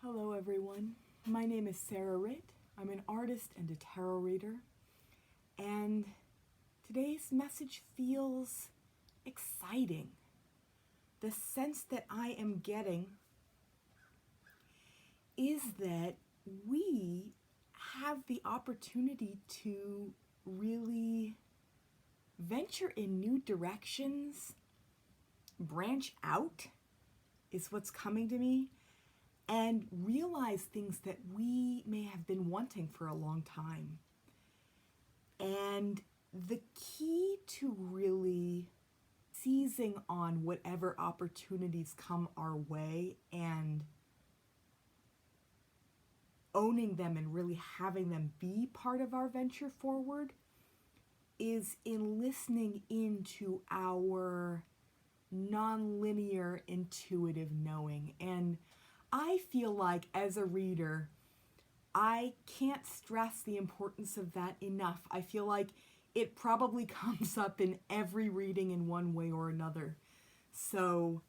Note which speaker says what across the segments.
Speaker 1: Hello everyone, my name is Sarah Ritt. I'm an artist and a tarot reader, and today's message feels exciting. The sense that I am getting is that we have the opportunity to really venture in new directions, branch out is what's coming to me, and realize things that we may have been wanting for a long time. And the key to really seizing on whatever opportunities come our way and owning them and really having them be part of our venture forward is in listening into our nonlinear intuitive knowing. And I feel like as a reader, I can't stress the importance of that enough. I feel like it probably comes up in every reading in one way or another. So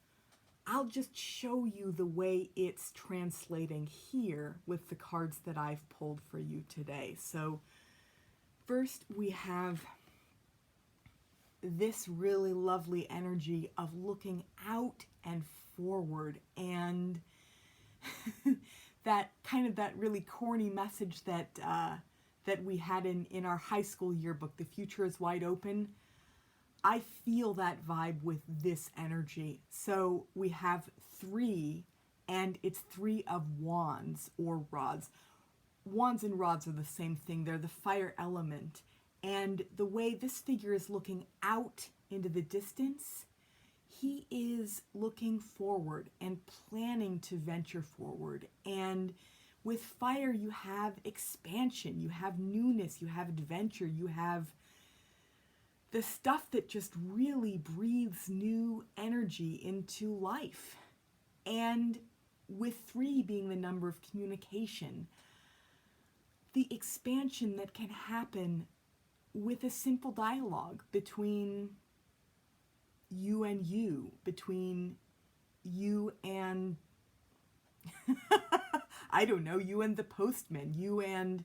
Speaker 1: I'll just show you the way it's translating here with the cards that I've pulled for you today. So first we have this really lovely energy of looking out and forward, and that really corny message that that we had in our high school yearbook, the future is wide open. I feel that vibe with this energy. So we have 3, and it's 3 of wands or rods. Wands and rods are the same thing. They're the fire element. And the way this figure is looking out into the distance, he is looking forward and planning to venture forward. And with fire, you have expansion, you have newness, you have adventure, you have the stuff that just really breathes new energy into life. And with 3 being the number of communication, the expansion that can happen with a simple dialogue between you and you, between you and, I don't know, you and the postman, you and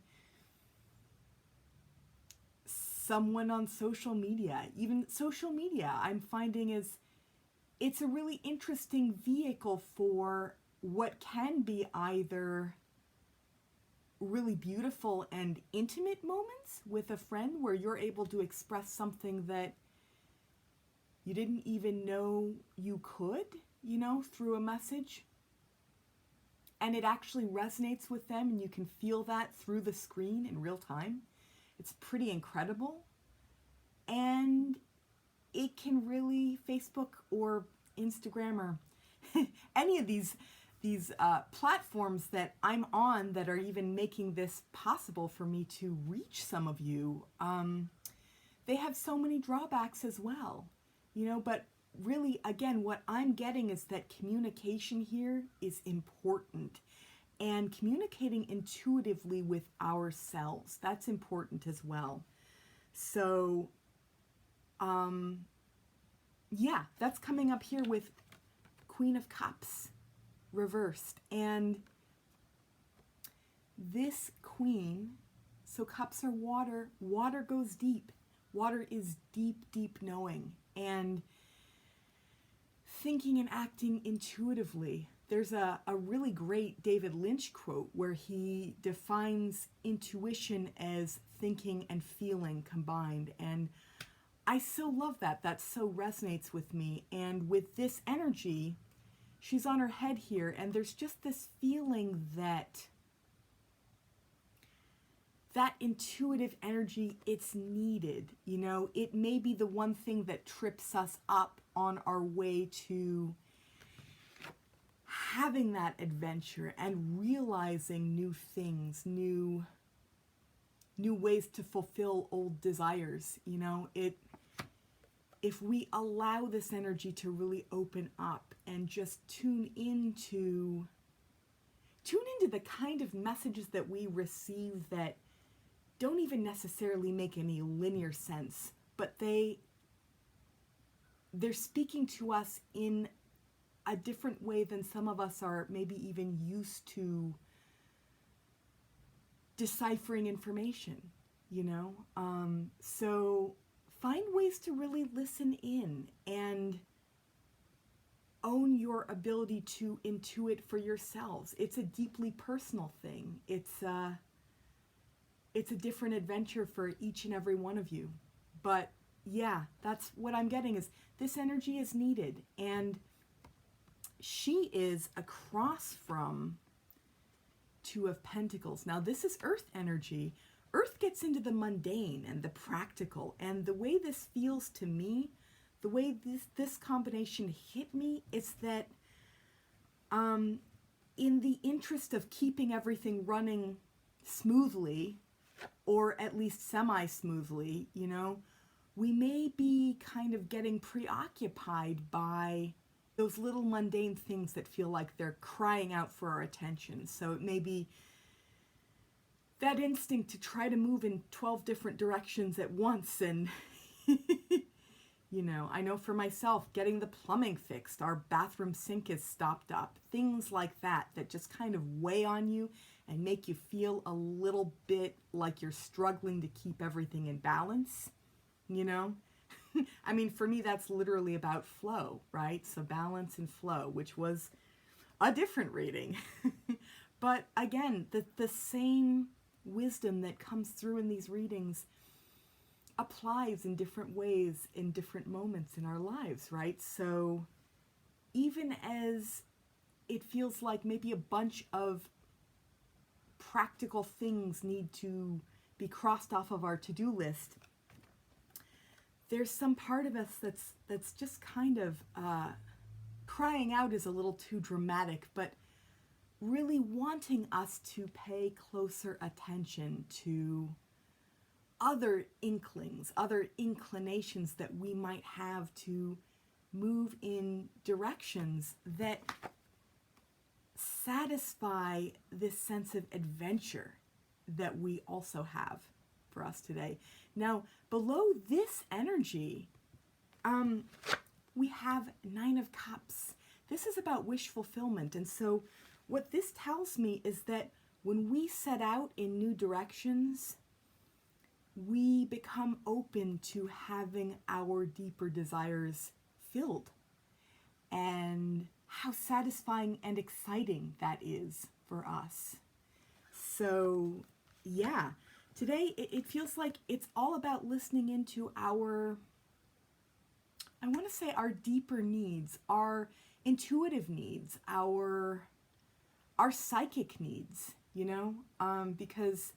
Speaker 1: someone on social media. Even social media, I'm finding it's a really interesting vehicle for what can be either really beautiful and intimate moments with a friend where you're able to express something that you didn't even know you could, through a message. And it actually resonates with them, and you can feel that through the screen in real time. It's pretty incredible. And it can really, Facebook or Instagram or any of these platforms that I'm on that are even making this possible for me to reach some of you, they have so many drawbacks as well, but really, again, what I'm getting is that communication here is important, and communicating intuitively with ourselves, that's important as well. So, yeah, that's coming up here with Queen of Cups reversed. And this queen, so cups are water, water goes deep. Water is deep, deep knowing and thinking and acting intuitively. There's a really great David Lynch quote where he defines intuition as thinking and feeling combined. And I so love that. That so resonates with me. And with this energy, she's on her head here, and there's just this feeling that that intuitive energy, it's needed. It may be the one thing that trips us up on our way to having that adventure and realizing new things, new ways to fulfill old desires. If we allow this energy to really open up and just tune into the kind of messages that we receive that don't even necessarily make any linear sense, but they're speaking to us in a different way than some of us are maybe even used to deciphering information, you know? So find ways to really listen in and own your ability to intuit for yourselves. It's a deeply personal thing. It's a different adventure for each and every one of you. But yeah, that's what I'm getting, is this energy is needed. And she is across from Two of Pentacles. Now this is Earth energy. Earth gets into the mundane and the practical. And the way this feels to me, the way this combination hit me, is that in the interest of keeping everything running smoothly, or at least semi-smoothly, you know, we may be kind of getting preoccupied by those little mundane things that feel like they're crying out for our attention. So it may be that instinct to try to move in 12 different directions at once. And, you know, I know for myself, getting the plumbing fixed, our bathroom sink is stopped up, things like that, that just kind of weigh on you and make you feel a little bit like you're struggling to keep everything in balance, you know? I mean, for me, that's literally about flow, right? So balance and flow, which was a different reading. But again, the same wisdom that comes through in these readings applies in different ways in different moments in our lives, right? So even as it feels like maybe a bunch of practical things need to be crossed off of our to-do list, there's some part of us that's just kind of crying out is a little too dramatic, but really wanting us to pay closer attention to other inklings, other inclinations that we might have to move in directions that satisfy this sense of adventure that we also have for us today. Now, below this energy, we have Nine of Cups. This is about wish fulfillment. And so what this tells me is that when we set out in new directions, we become open to having our deeper desires filled. And how satisfying and exciting that is for us. So, yeah. Today, it feels like it's all about listening into our, I want to say our deeper needs, our intuitive needs, our psychic needs, you know, because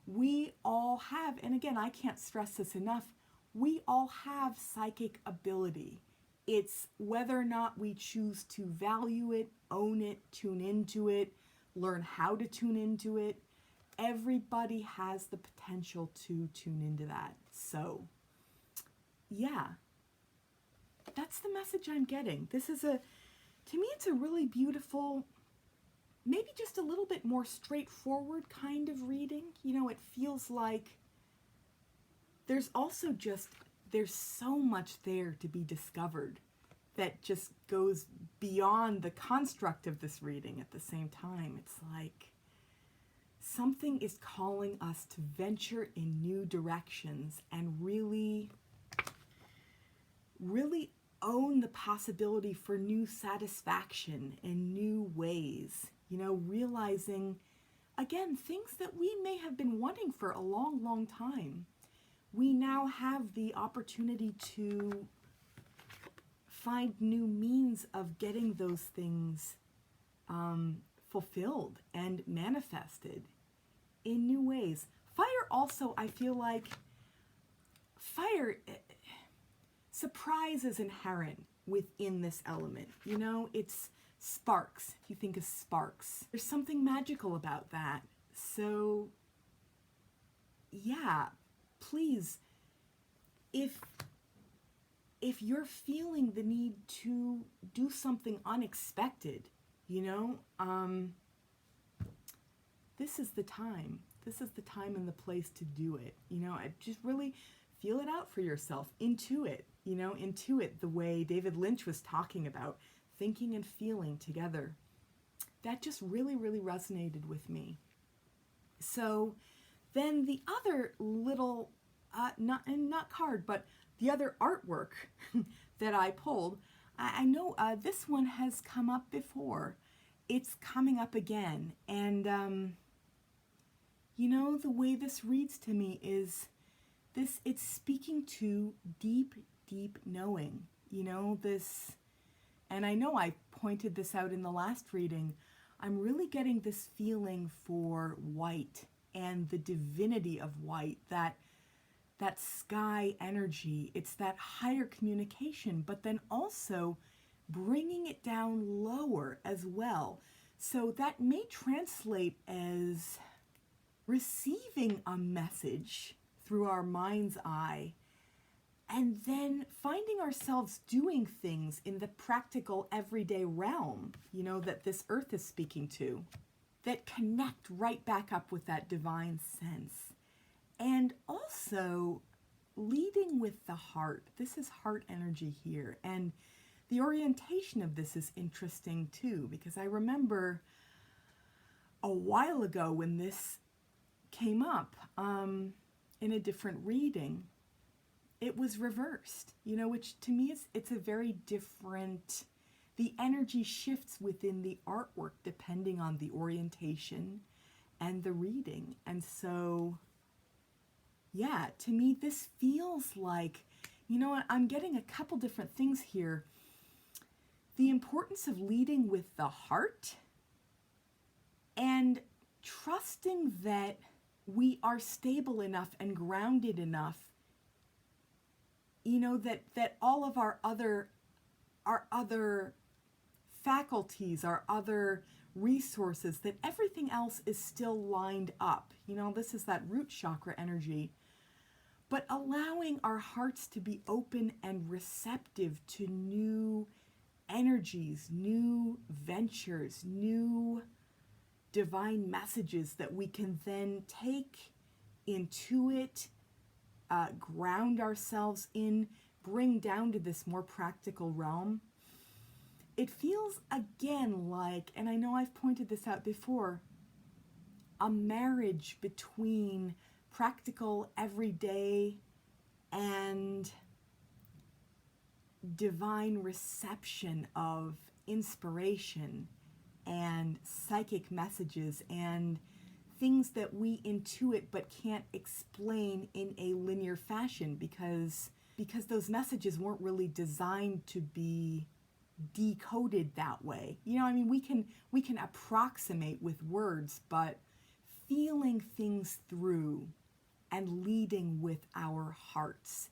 Speaker 1: we all have, and again, I can't stress this enough, we all have psychic ability. It's whether or not we choose to value it, own it, tune into it, learn how to tune into it. Everybody has the potential to tune into that. So, yeah, that's the message I'm getting. This is to me, it's a really beautiful, maybe just a little bit more straightforward kind of reading. You know, it feels like there's also there's so much there to be discovered that just goes beyond the construct of this reading at the same time. It's like something is calling us to venture in new directions and really, really own the possibility for new satisfaction in new ways. You know, realizing, again, things that we may have been wanting for a long, long time. We now have the opportunity to find new means of getting those things fulfilled and manifested in new ways. Fire also, I feel like, surprise is inherent within this element. You know, it's sparks, if you think of sparks. There's something magical about that. So, yeah, please, if you're feeling the need to do something unexpected, you know, this is the time. This is the time and the place to do it. You know, I just really feel it out for yourself. Intuit, you know, intuit the way David Lynch was talking about. thinking and feeling together. That just really, really resonated with me. So then the other little, not card, but the other artwork that I pulled, I know this one has come up before. It's coming up again. And, you know, the way this reads to me is it's speaking to deep, deep knowing, you know, this, and I know I pointed this out in the last reading. I'm really getting this feeling for white and the divinity of white, that sky energy. It's that higher communication, but then also bringing it down lower as well. So that may translate as receiving a message through our mind's eye, and then finding ourselves doing things in the practical everyday realm, you know, that this earth is speaking to, that connect right back up with that divine sense. And also leading with the heart. This is heart energy here. And the orientation of this is interesting too, because I remember a while ago when this came up in a different reading, it was reversed, you know, which to me it's a very different, the energy shifts within the artwork depending on the orientation and the reading. And so, yeah, to me this feels like, you know what, I'm getting a couple different things here. The importance of leading with the heart and trusting that we are stable enough and grounded enough, you know, that all of our other faculties, our other resources, that everything else is still lined up. You know, this is that root chakra energy. But allowing our hearts to be open and receptive to new energies, new ventures, new divine messages that we can then take, intuit, ground ourselves in, bring down to this more practical realm. It feels again like, and I know I've pointed this out before, a marriage between practical, everyday, and divine reception of inspiration and psychic messages and things that we intuit but can't explain in a linear fashion because those messages weren't really designed to be decoded that way. You know, I mean, we can approximate with words, but feeling things through and leading with our hearts,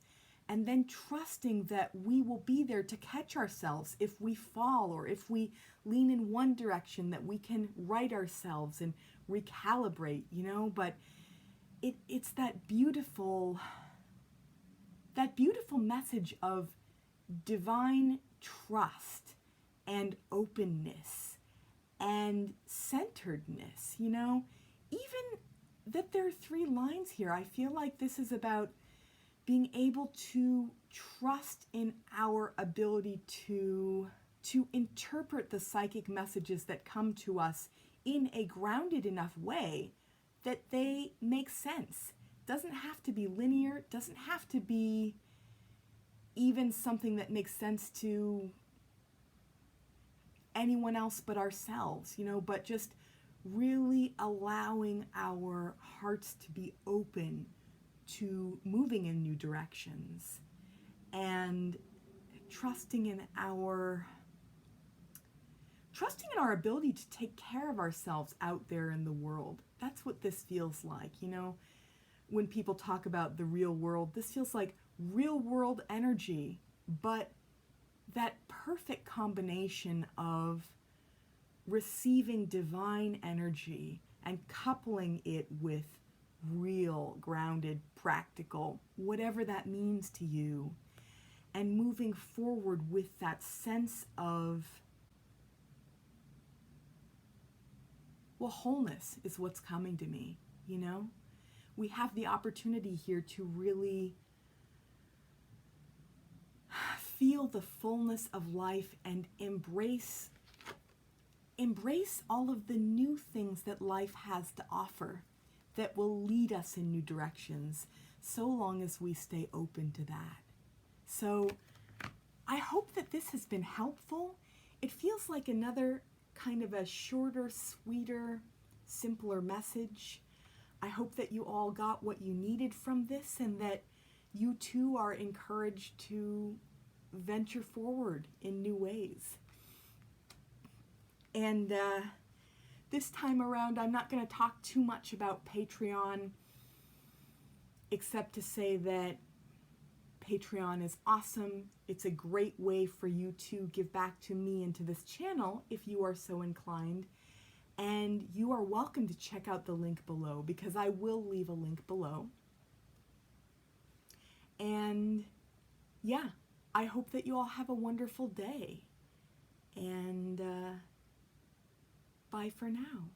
Speaker 1: and then trusting that we will be there to catch ourselves if we fall or if we lean in one direction, that we can right ourselves and recalibrate, you know. But it's that beautiful message of divine trust and openness and centeredness, you know. Even that there are 3 lines here, I feel like this is about being able to trust in our ability to interpret the psychic messages that come to us in a grounded enough way that they make sense. Doesn't have to be linear, doesn't have to be even something that makes sense to anyone else but ourselves, you know, but just really allowing our hearts to be open to moving in new directions and trusting in our ability to take care of ourselves out there in the world. That's what this feels like, you know. When people talk about the real world, this feels like real world energy, but that perfect combination of receiving divine energy and coupling it with real, grounded, practical, whatever that means to you, and moving forward with that sense of, well, wholeness is what's coming to me, you know? We have the opportunity here to really feel the fullness of life and embrace all of the new things that life has to offer that will lead us in new directions, so long as we stay open to that. So I hope that this has been helpful. It feels like another kind of a shorter, sweeter, simpler message. I hope that you all got what you needed from this, and that you too are encouraged to venture forward in new ways. And this time around, I'm not going to talk too much about Patreon, except to say that Patreon is awesome. It's a great way for you to give back to me and to this channel if you are so inclined. And you are welcome to check out the link below, because I will leave a link below. And yeah, I hope that you all have a wonderful day. And bye for now.